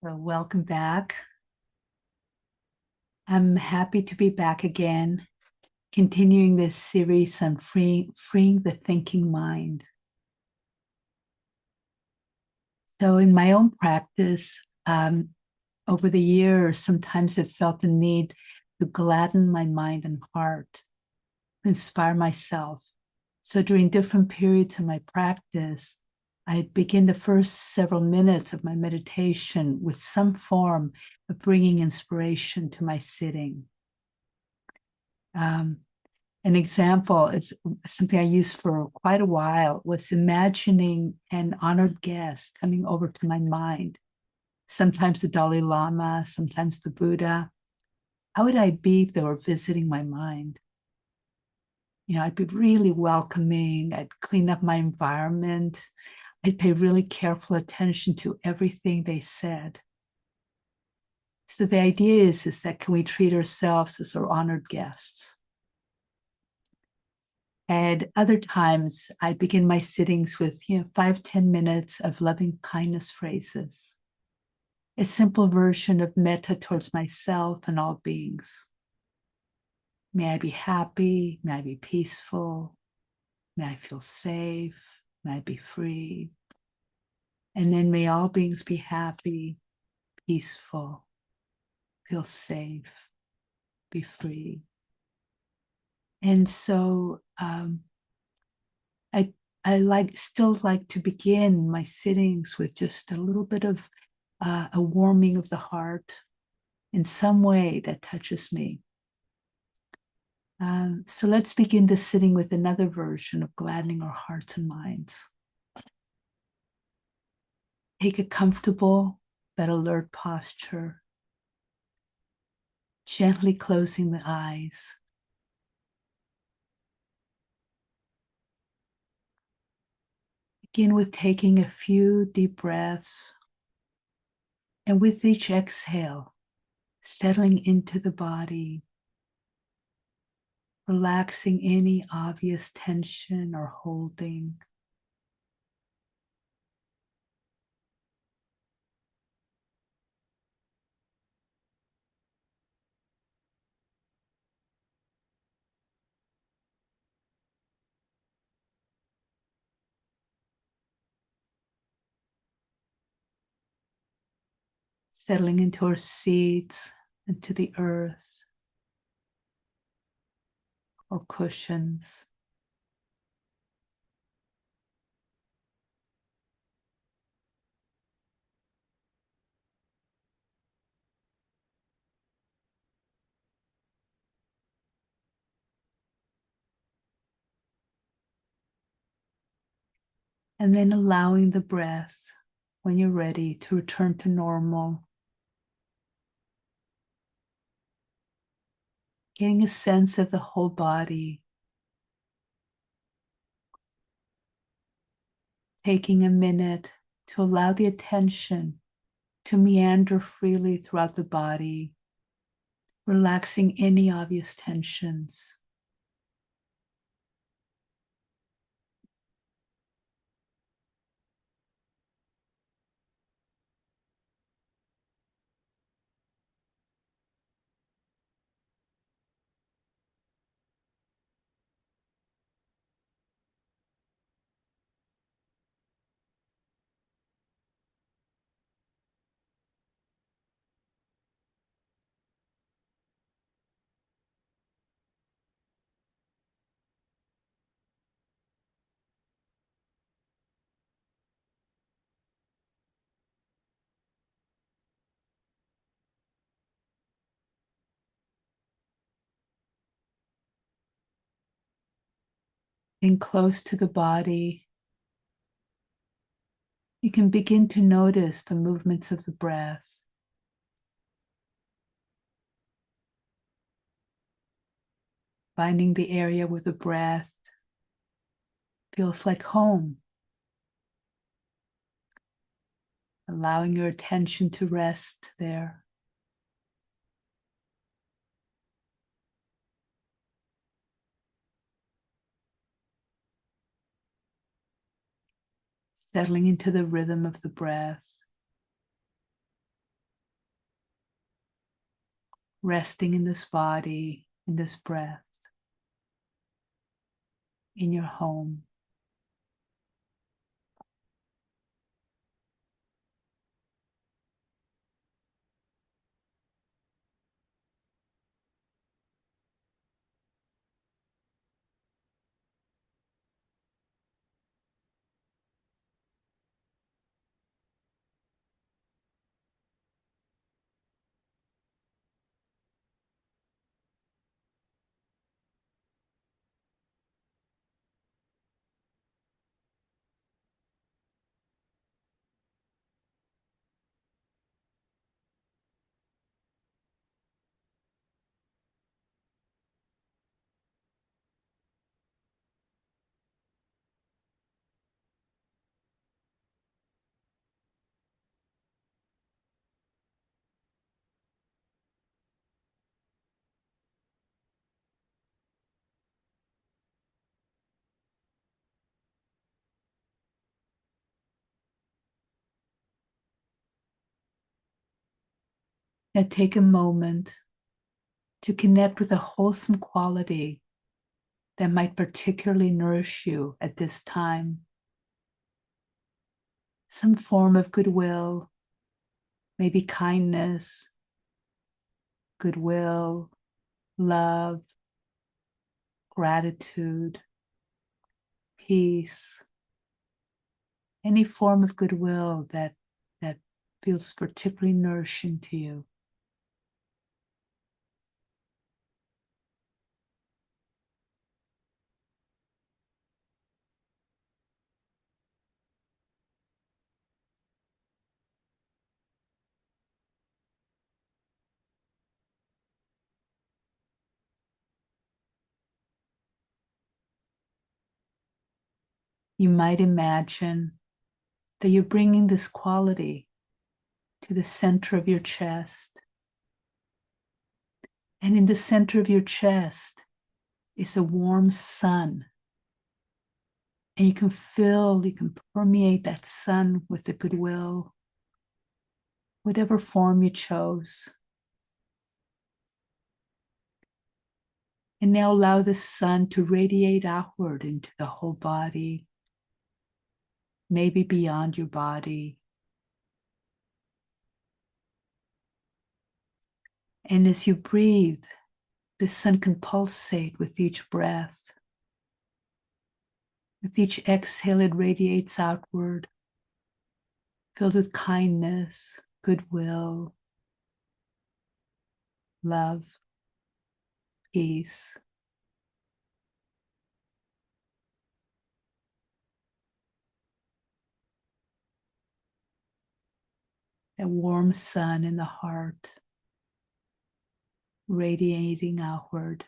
So welcome back. I'm happy to be back again, continuing this series on freeing the thinking mind. So in my own practice, over the years, sometimes I've felt the need to gladden my mind and heart, to inspire myself. So during different periods of my practice, I begin the first several minutes of my meditation with some form of bringing inspiration to my sitting. An example is something I used for quite a while, was imagining an honored guest coming over to my mind, sometimes the Dalai Lama, sometimes the Buddha. How would I be if they were visiting my mind? I'd be really welcoming. I'd clean up my environment. I'd pay really careful attention to everything they said. So the idea is that can we treat ourselves as our honored guests? And other times I begin my sittings with 5-10 minutes of loving kindness phrases, a simple version of metta towards myself and all beings. May I be happy, may I be peaceful, may I feel safe, may I be free. And then may all beings be happy, peaceful, feel safe, be free. And so I still like to begin my sittings with just a little bit of a warming of the heart in some way that touches me. So let's begin the sitting with another version of gladdening our hearts and minds. Take a comfortable but alert posture, gently closing the eyes. Begin with taking a few deep breaths, and with each exhale, settling into the body, relaxing any obvious tension or holding. Settling into our seats, into the earth or cushions. And then allowing the breath, when you're ready, to return to normal. Getting a sense of the whole body. Taking a minute to allow the attention to meander freely throughout the body, relaxing any obvious tensions. And close to the body, you can begin to notice the movements of the breath. Finding the area where the breath feels like home. Allowing your attention to rest there. Settling into the rhythm of the breath. resting in this body, in this breath, in your home. Now take a moment to connect with a wholesome quality that might particularly nourish you at this time. Some form of goodwill, maybe kindness, goodwill, love, gratitude, peace, any form of goodwill that feels particularly nourishing to you. You might imagine that you're bringing this quality to the center of your chest. And in the center of your chest is a warm sun. And you can permeate that sun with the goodwill, whatever form you chose. And now allow the sun to radiate outward into the whole body, maybe beyond your body. And as you breathe, the sun can pulsate with each breath. With each exhale, it radiates outward, filled with kindness, goodwill, love, peace. That warm sun in the heart, radiating outward.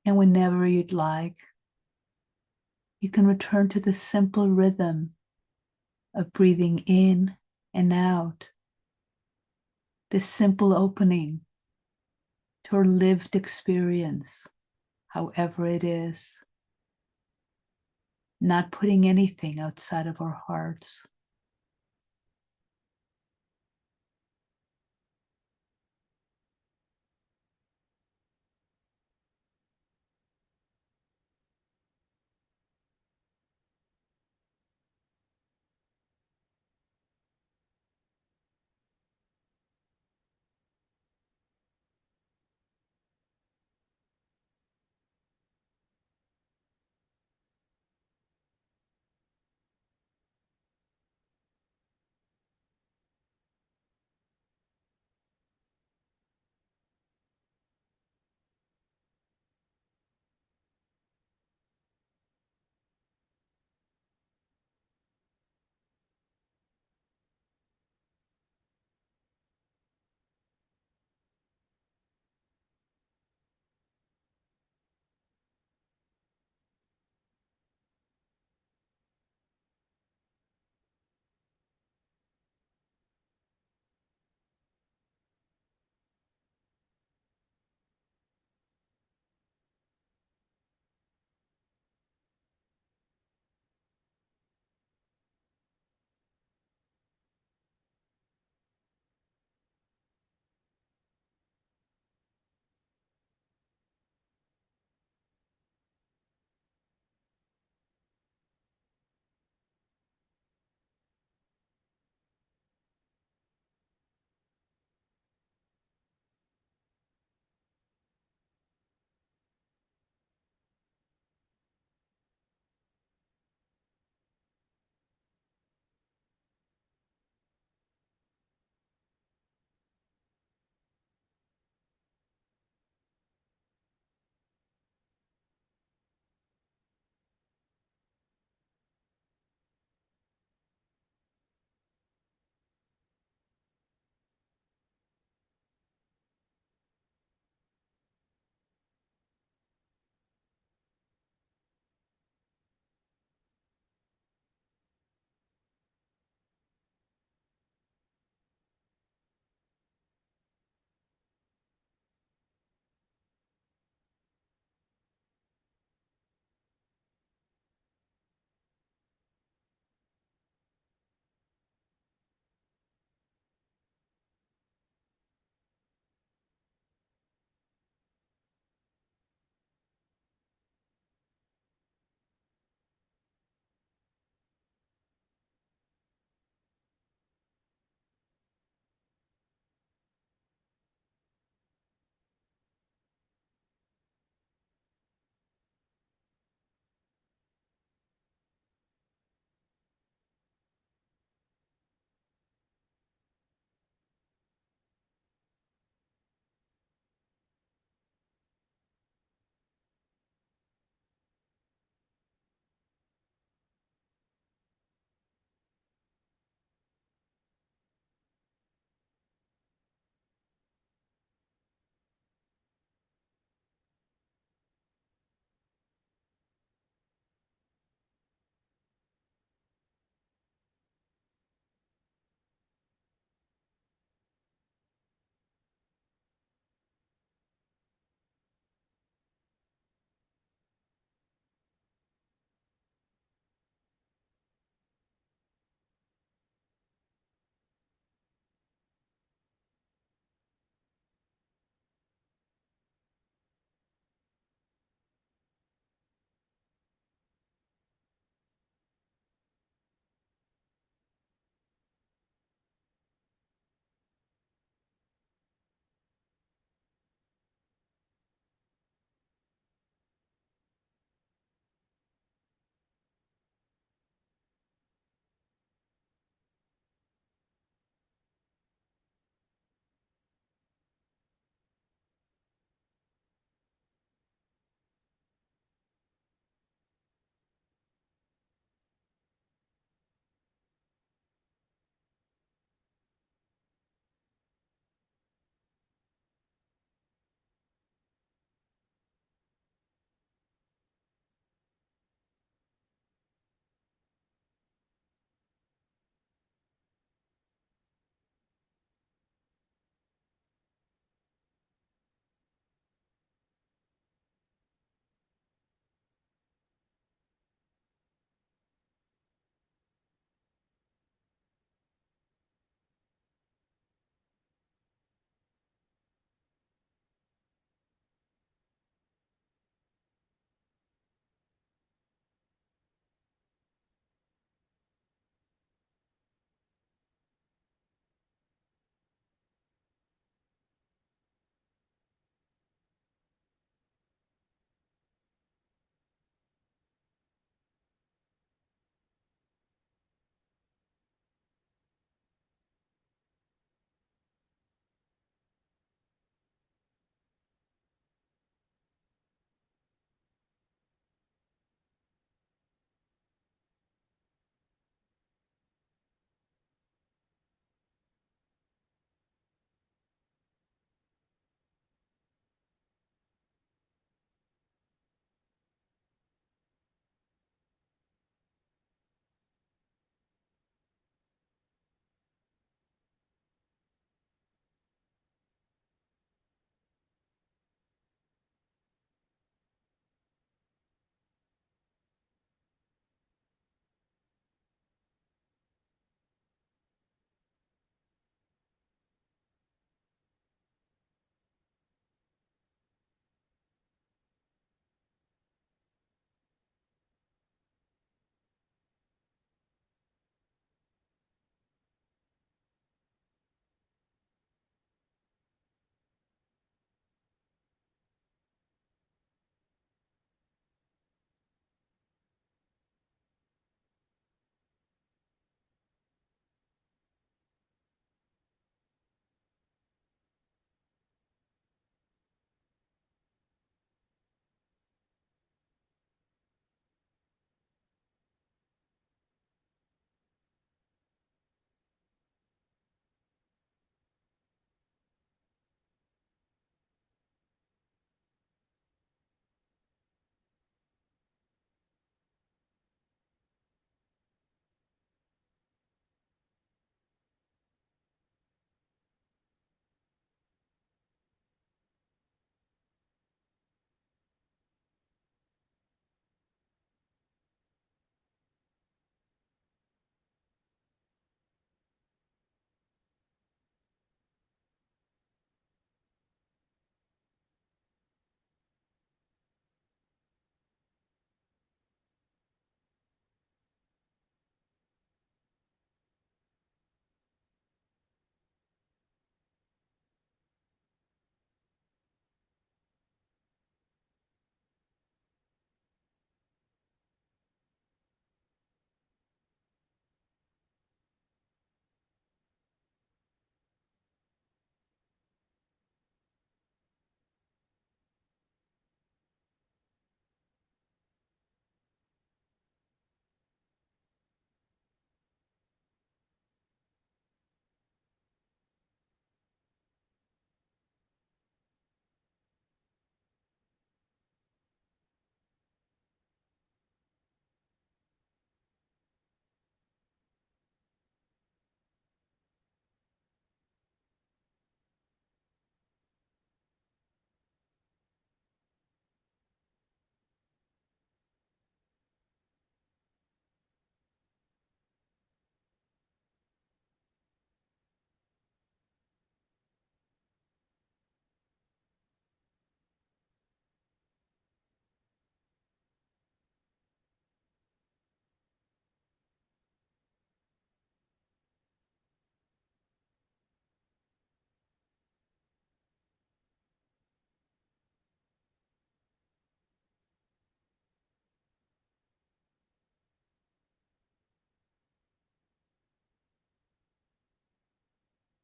And whenever you'd like, You can return to the simple rhythm of breathing in and out, this simple opening to our lived experience, however it is, not putting anything outside of our hearts.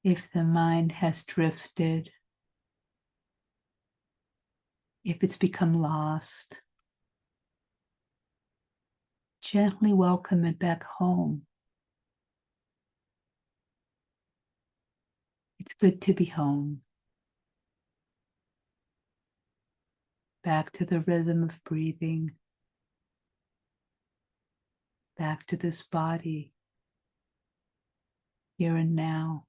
If the mind has drifted, if it's become lost, gently welcome it back home. It's good to be home. Back to the rhythm of breathing, back to this body, here and now.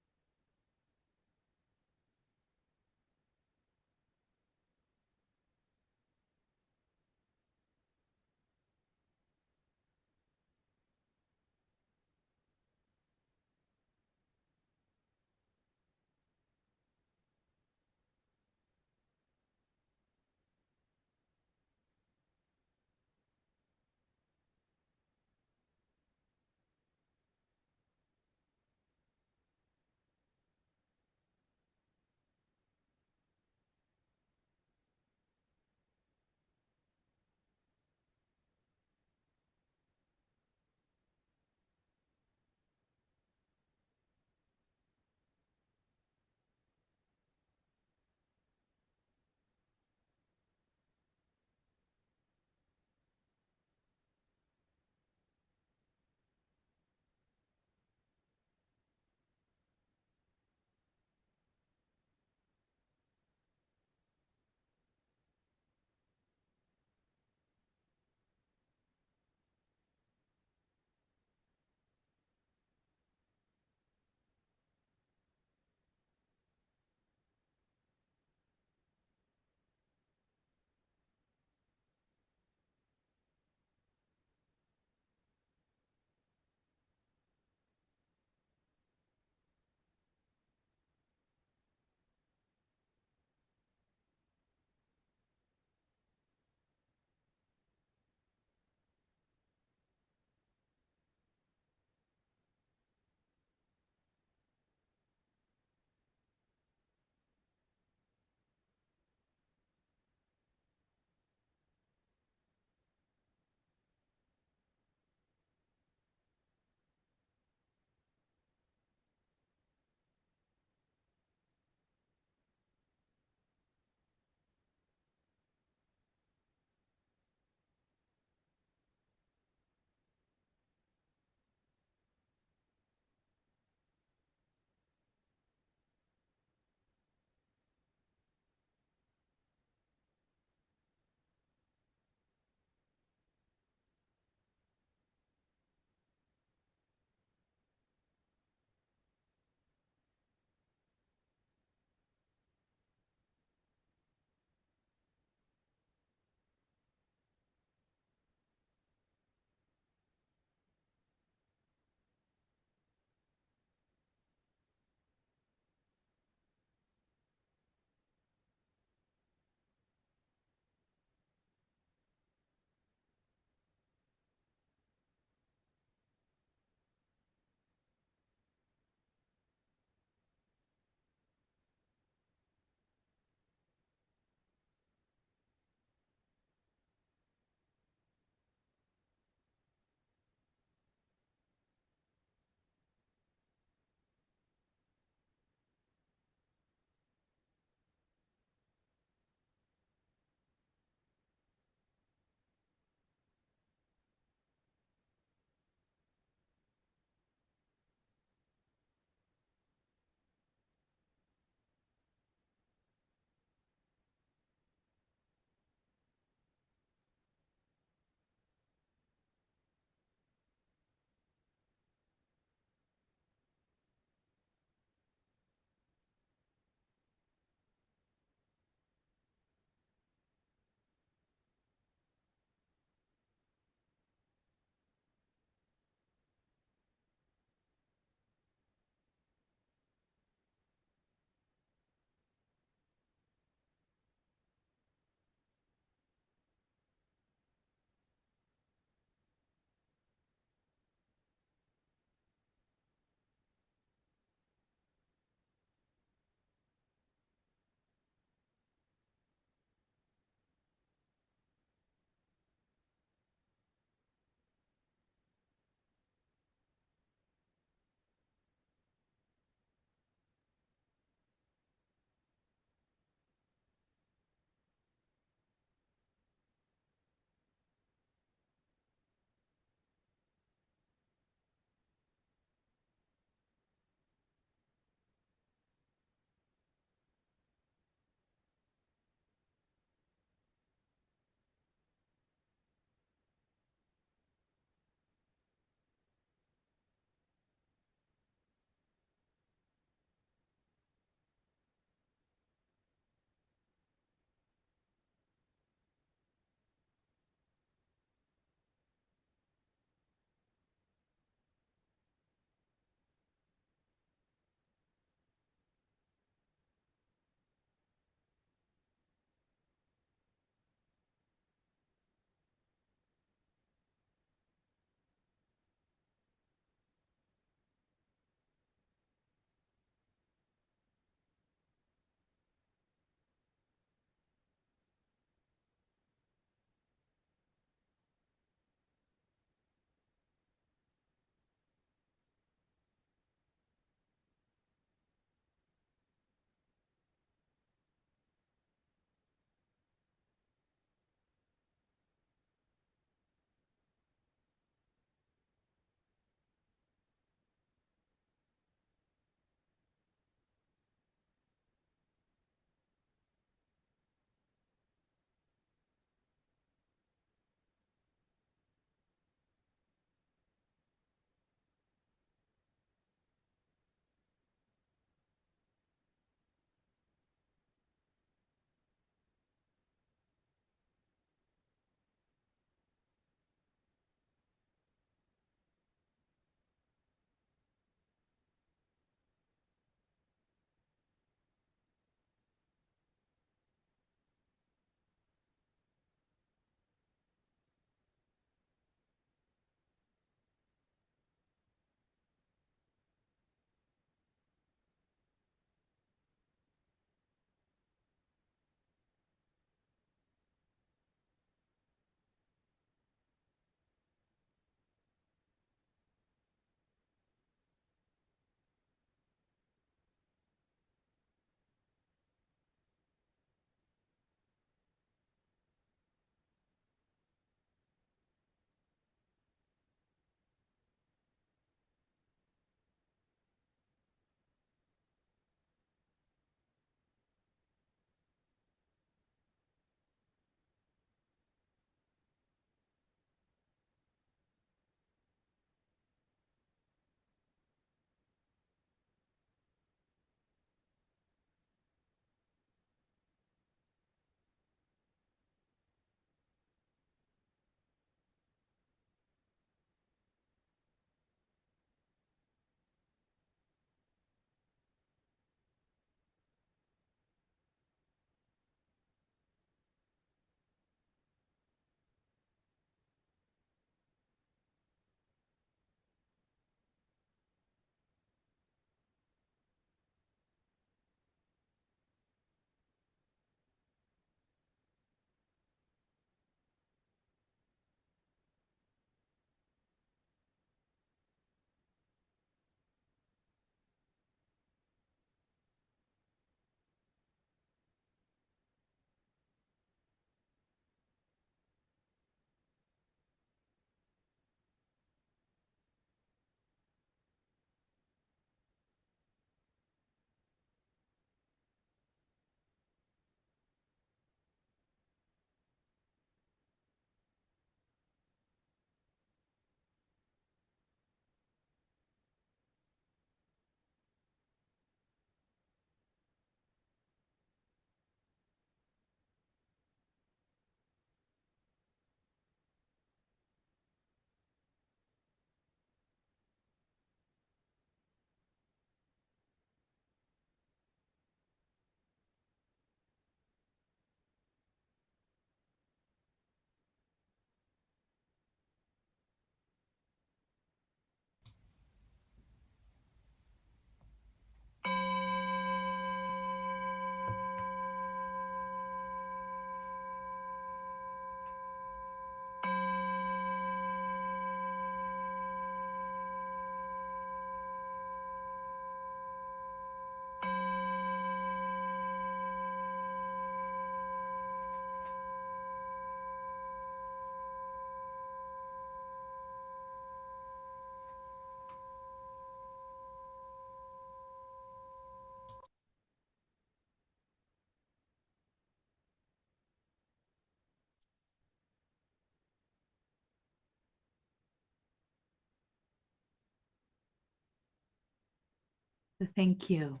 Thank you.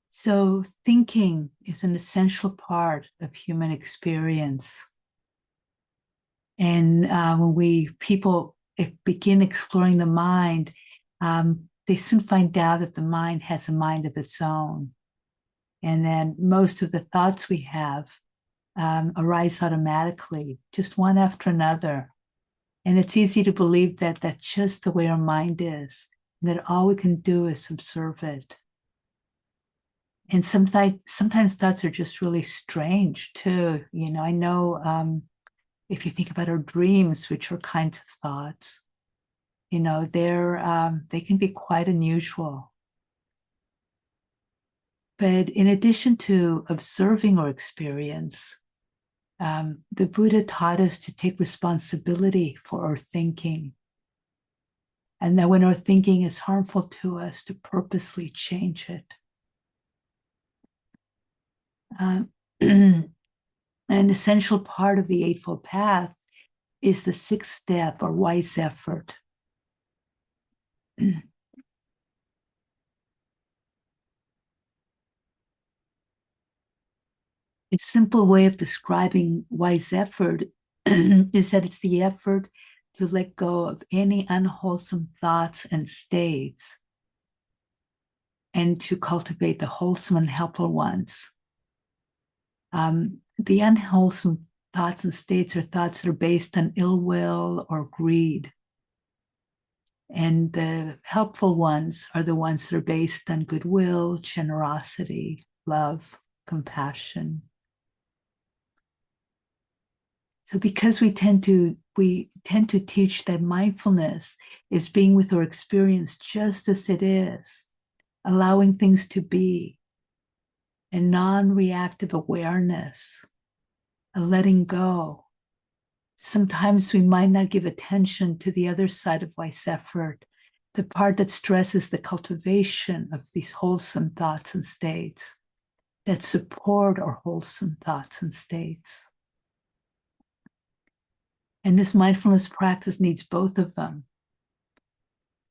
So thinking is an essential part of human experience. And when people begin exploring the mind, they soon find out that the mind has a mind of its own. And then most of the thoughts we have arise automatically, just one after another. And it's easy to believe that that's just the way our mind is, and that all we can do is observe it. And sometimes thoughts are just really strange too. I know if you think about our dreams, which are kinds of thoughts, they can be quite unusual. But in addition to observing our experience, the Buddha taught us to take responsibility for our thinking. And that when our thinking is harmful to us, to purposely change it. An essential part of the Eightfold Path is the sixth step, or wise effort. A simple way of describing wise effort is that it's the effort to let go of any unwholesome thoughts and states and to cultivate the wholesome and helpful ones. The unwholesome thoughts and states are thoughts that are based on ill will or greed. And the helpful ones are the ones that are based on goodwill, generosity, love, compassion. So because we tend to teach that mindfulness is being with our experience just as it is, allowing things to be, and non-reactive awareness, a letting go. Sometimes we might not give attention to the other side of wise effort, the part that stresses the cultivation of these wholesome thoughts and states, that support our wholesome thoughts and states. And this mindfulness practice needs both of them,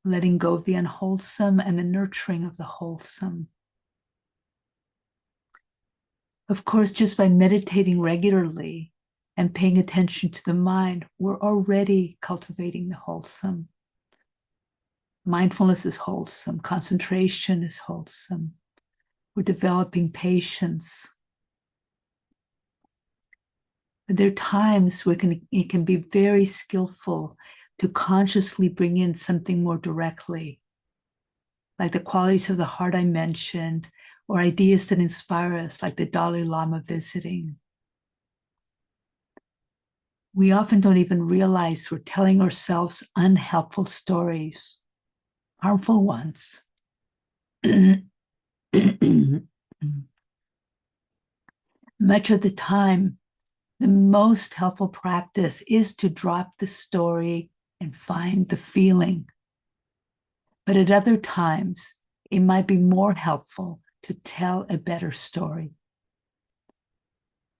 letting go of the unwholesome and the nurturing of the wholesome. Of course, just by meditating regularly and paying attention to the mind, we're already cultivating the wholesome. Mindfulness is wholesome. Concentration is wholesome. We're developing patience. But there are times where it can be very skillful to consciously bring in something more directly, like the qualities of the heart I mentioned, or ideas that inspire us, like the Dalai Lama visiting. We often don't even realize we're telling ourselves unhelpful stories, harmful ones. Much of the time, the most helpful practice is to drop the story and find the feeling. But at other times, it might be more helpful to tell a better story.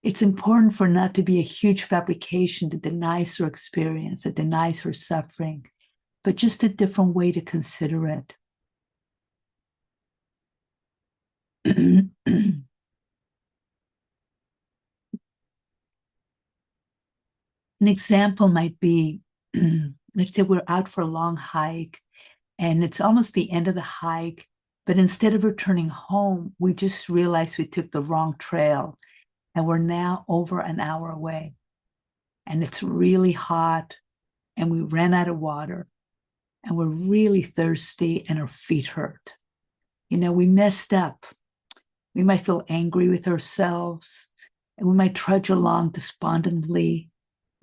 It's important for not to be a huge fabrication that denies her experience, that denies her suffering, but just a different way to consider it. An example might be, let's say we're out for a long hike and it's almost the end of the hike, but instead of returning home, we just realized we took the wrong trail and we're now over an hour away. And it's really hot and we ran out of water and we're really thirsty and our feet hurt. We messed up. We might feel angry with ourselves and we might trudge along despondently,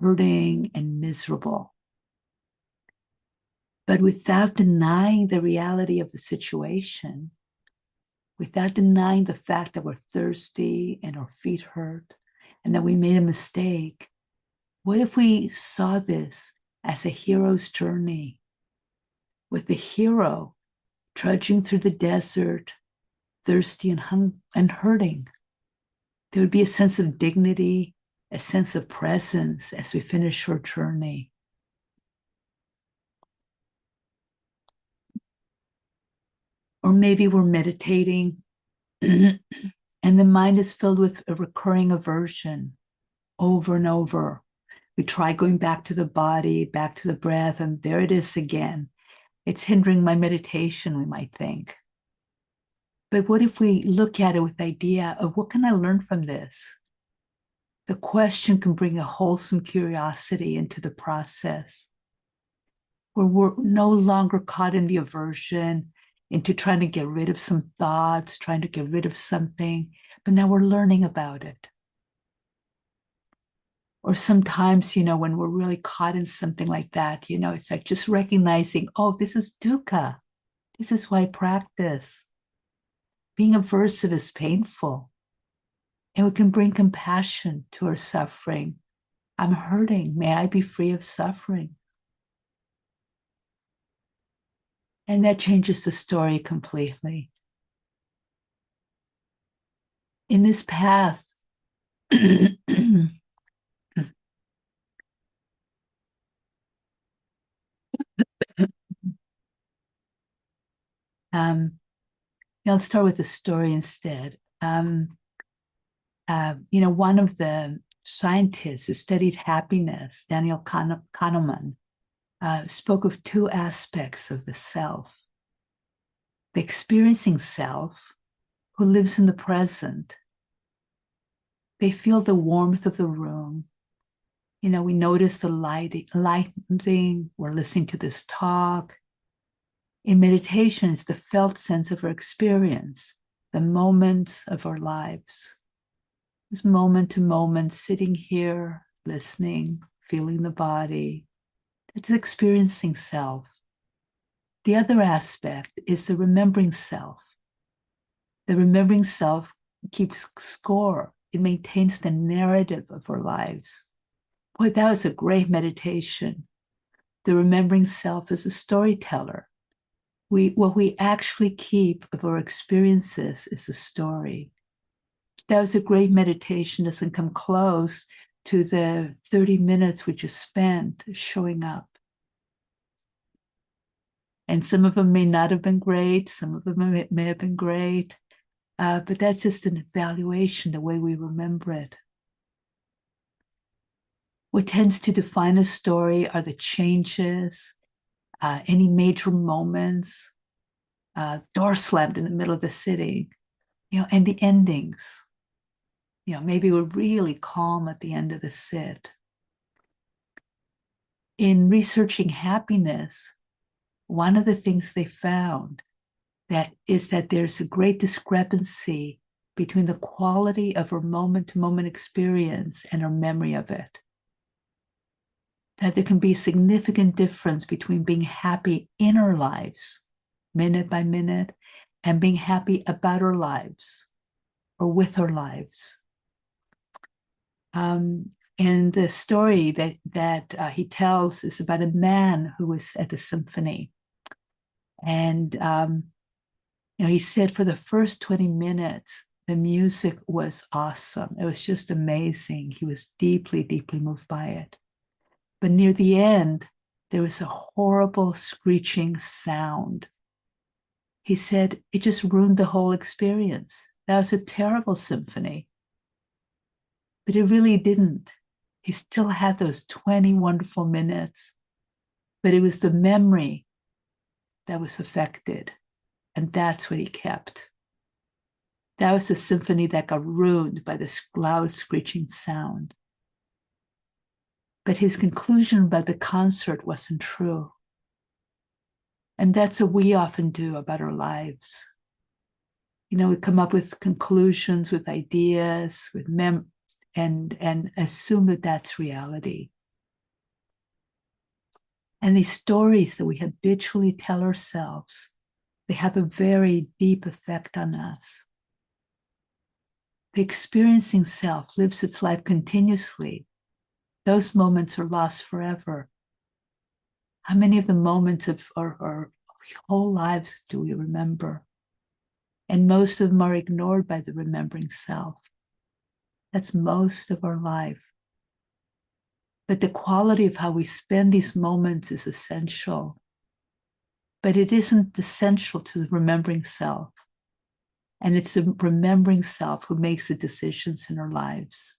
hurting and miserable. But without denying the reality of the situation, without denying the fact that we're thirsty and our feet hurt and that we made a mistake, what if we saw this as a hero's journey, with the hero trudging through the desert, thirsty and hurting? There would be a sense of dignity, a sense of presence as we finish our journey. Or maybe we're meditating and the mind is filled with a recurring aversion over and over. We try going back to the body, back to the breath, and there it is again. It's hindering my meditation, we might think. But what if we look at it with the idea of what can I learn from this? The question can bring a wholesome curiosity into the process, where we're no longer caught in the aversion, into trying to get rid of some thoughts, trying to get rid of something, but now we're learning about it. Or sometimes, when we're really caught in something like that, it's like just recognizing, oh, this is dukkha. This is why I practice. Being aversive is painful. And we can bring compassion to our suffering. I'm hurting. May I be free of suffering? And that changes the story completely. In this path, I'll start with the story instead. One of the scientists who studied happiness, Daniel Kahneman, spoke of two aspects of the self. The experiencing self, who lives in the present. They feel the warmth of the room. We notice the lighting, we're listening to this talk. In meditation, it's the felt sense of our experience, the moments of our lives. This moment to moment, sitting here, listening, feeling the body. It's experiencing self. The other aspect is the remembering self. The remembering self keeps score. It maintains the narrative of our lives. Boy, that was a great meditation. The remembering self is a storyteller. What we actually keep of our experiences is a story. That was a great meditation. Doesn't come close to the 30 minutes we just spent showing up. And some of them may not have been great. Some of them may have been great. But that's just an evaluation, the way we remember it. What tends to define a story are the changes, any major moments, door slammed in the middle of the city, and the endings. Maybe we're really calm at the end of the sit. In researching happiness, one of the things they found is that there's a great discrepancy between the quality of our moment-to-moment experience and our memory of it. That there can be a significant difference between being happy in our lives, minute by minute, and being happy about our lives or with our lives. And the story that he tells is about a man who was at the symphony. And he said for the first 20 minutes, the music was awesome. It was just amazing. He was deeply, deeply moved by it. But near the end, there was a horrible screeching sound. He said it just ruined the whole experience. That was a terrible symphony. But it really didn't. He still had those 20 wonderful minutes. But it was the memory that was affected. And that's what he kept. That was a symphony that got ruined by this loud screeching sound. But his conclusion about the concert wasn't true. And that's what we often do about our lives. We come up with conclusions, with ideas, with and assume that that's reality. And these stories that we habitually tell ourselves, they have a very deep effect on us. The experiencing self lives its life continuously. Those moments are lost forever. How many of the moments of our whole lives do we remember? And most of them are ignored by the remembering self. That's most of our life. But the quality of how we spend these moments is essential. but it isn't essential to the remembering self. And it's the remembering self who makes the decisions in our lives.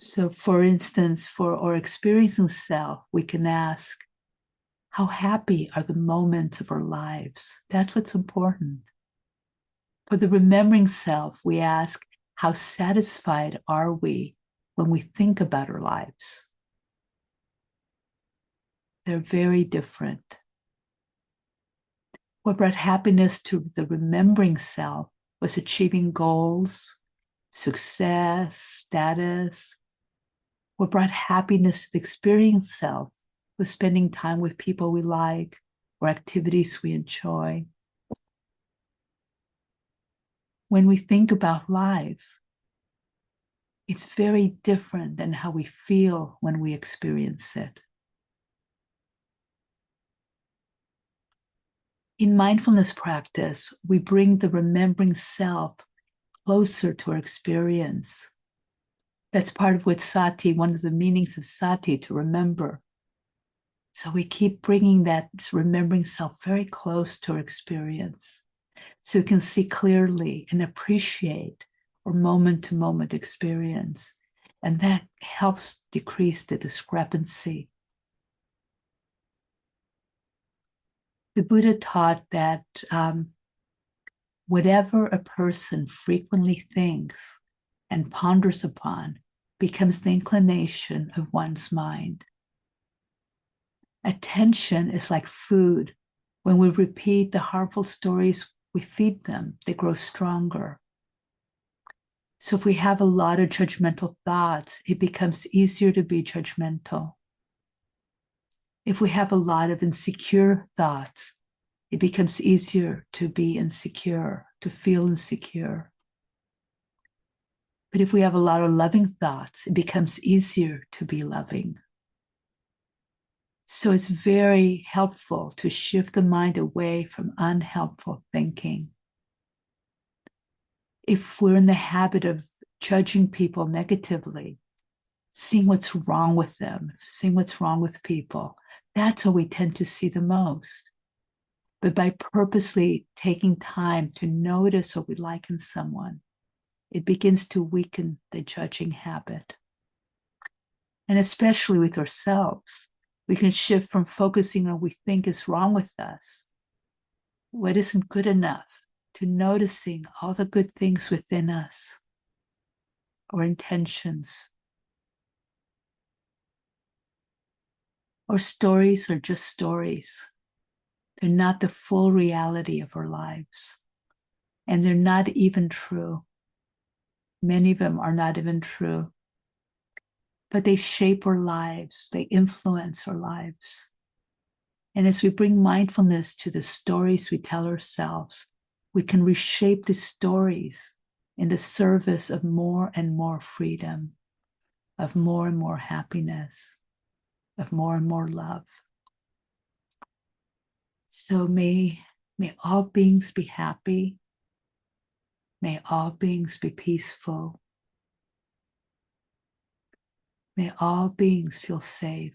So, for instance, for our experiencing self, we can ask, how happy are the moments of our lives? That's what's important. For the remembering self, we ask, how satisfied are we when we think about our lives? They're very different. What brought happiness to the remembering self was achieving goals, success, status. What brought happiness to the experienced self was spending time with people we like or activities we enjoy. When we think about life, it's very different than how we feel when we experience it. In mindfulness practice, we bring the remembering self closer to our experience. That's part of what sati, one of the meanings of sati, to remember. So we keep bringing that remembering self very close to our experience so we can see clearly and appreciate our moment-to-moment experience. And that helps decrease the discrepancy. The Buddha taught that whatever a person frequently thinks and ponders upon becomes the inclination of one's mind. Attention is like food. When we repeat the harmful stories, we feed them, they grow stronger. So if we have a lot of judgmental thoughts, it becomes easier to be judgmental. If we have a lot of insecure thoughts, it becomes easier to be insecure, to feel insecure. But if we have a lot of loving thoughts, it becomes easier to be loving. So it's very helpful to shift the mind away from unhelpful thinking. If we're in the habit of judging people negatively, seeing what's wrong with them, seeing what's wrong with people, that's what we tend to see the most. But by purposely taking time to notice what we like in someone, it begins to weaken the judging habit. And especially with ourselves, we can shift from focusing on what we think is wrong with us, what isn't good enough, to noticing all the good things within us, or intentions. Our stories are just stories. They're not the full reality of our lives. And they're not even true. Many of them are not even true. But they shape our lives. They influence our lives. And as we bring mindfulness to the stories we tell ourselves, we can reshape the stories in the service of more and more freedom, of more and more happiness, of more and more love. So may all beings be happy. May all beings be peaceful. May all beings feel safe.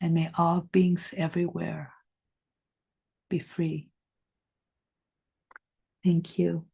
And may all beings everywhere be free. Thank you.